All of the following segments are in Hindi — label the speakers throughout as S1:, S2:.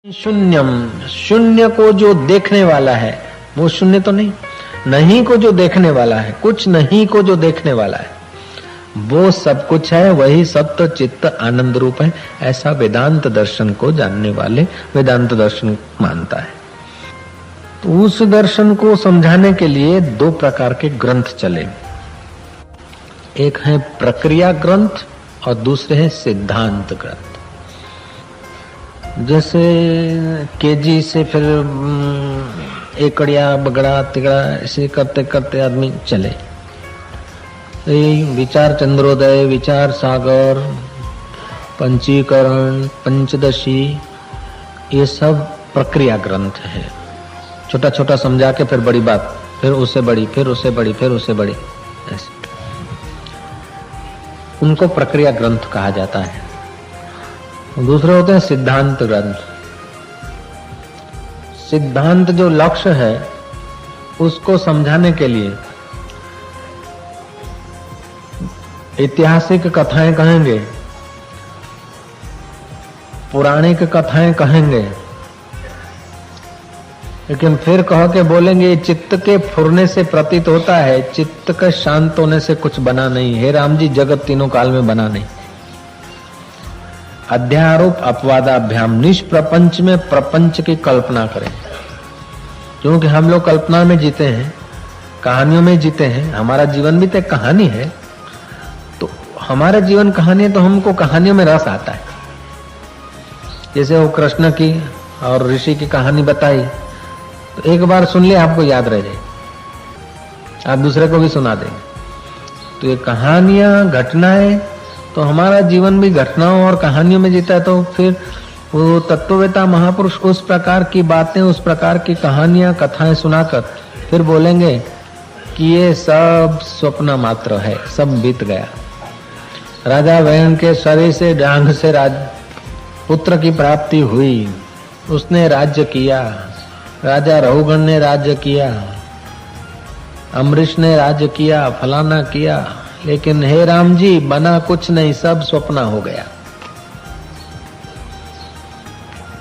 S1: शून्यम, शून्य को जो देखने वाला है वो शून्य तो नहीं, नहीं को जो देखने वाला है, कुछ नहीं को जो देखने वाला है वो सब कुछ है, वही सत्य चित्त आनंद रूप है। ऐसा वेदांत दर्शन को जानने वाले वेदांत दर्शन मानता है। तो उस दर्शन को समझाने के लिए दो प्रकार के ग्रंथ चले, एक है प्रक्रिया ग्रंथ और दूसरे हैं सिद्धांत ग्रंथ। जैसे केजी से फिर एकड़िया बगड़ा तिगड़ा ऐसे करते करते आदमी चले, विचार चंद्रोदय, विचार सागर, पंचीकरण, पंचदशी, ये सब प्रक्रिया ग्रंथ है। छोटा छोटा समझा के फिर बड़ी बात, फिर उससे बड़ी, फिर उससे बड़ी, फिर उससे बड़ी, ऐसे उनको प्रक्रिया ग्रंथ कहा जाता है। दूसरे होते हैं सिद्धांत ग्रंथ। सिद्धांत जो लक्ष्य है उसको समझाने के लिए ऐतिहासिक कथाएं कहेंगे, पौराणिक कथाएं कहेंगे, लेकिन फिर कह के बोलेंगे चित्त के फुरने से प्रतीत होता है, चित्त के शांत होने से कुछ बना नहीं। हे राम जी, जगत तीनों काल में बना नहीं। अध्यारोप अपवादाभ्याम, निष्प्रपंच में प्रपंच की कल्पना करें, क्योंकि हम लोग कल्पना में जीते हैं, कहानियों में जीते हैं। हमारा जीवन भी तो एक कहानी है, तो हमारे जीवन कहानी है तो हमको कहानियों में रस आता है। जैसे वो कृष्ण की और ऋषि की कहानी बताई, तो एक बार सुन ले आपको याद रह जाए, आप दूसरे को भी सुना देंगे। तो ये कहानियां, घटनाएं, तो हमारा जीवन भी घटनाओं और कहानियों में जीता है। तो फिर वो तत्ववेता महापुरुष उस प्रकार की बातें, उस प्रकार की कहानियां, कथाएं सुनाकर फिर बोलेंगे कि ये सब स्वप्न मात्र है, सब बीत गया। राजा वयन के शरीर से डांग से पुत्र की प्राप्ति हुई, उसने राज्य किया, राजा रघुगण ने राज्य किया, अम्बरीश ने राज्य किया, फलाना किया, लेकिन हे राम जी बना कुछ नहीं, सब स्वप्न हो गया।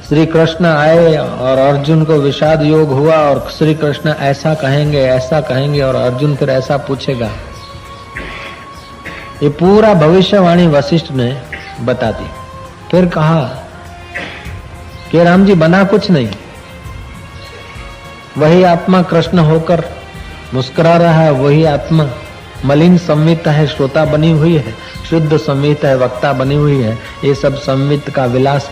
S1: श्री कृष्ण आए और अर्जुन को विषाद योग हुआ और श्री कृष्ण ऐसा कहेंगे, ऐसा कहेंगे, और अर्जुन फिर ऐसा पूछेगा। ये पूरा भविष्यवाणी वशिष्ठ ने बता दी। फिर कहा कि राम जी बना कुछ नहीं, वही आत्मा कृष्ण होकर मुस्कुरा रहा है, वही आत्मा मलिन संवित है, श्रोता बनी हुई है, शुद्ध संवित है, वक्ता बनी हुई है। ये सब संवित का विलास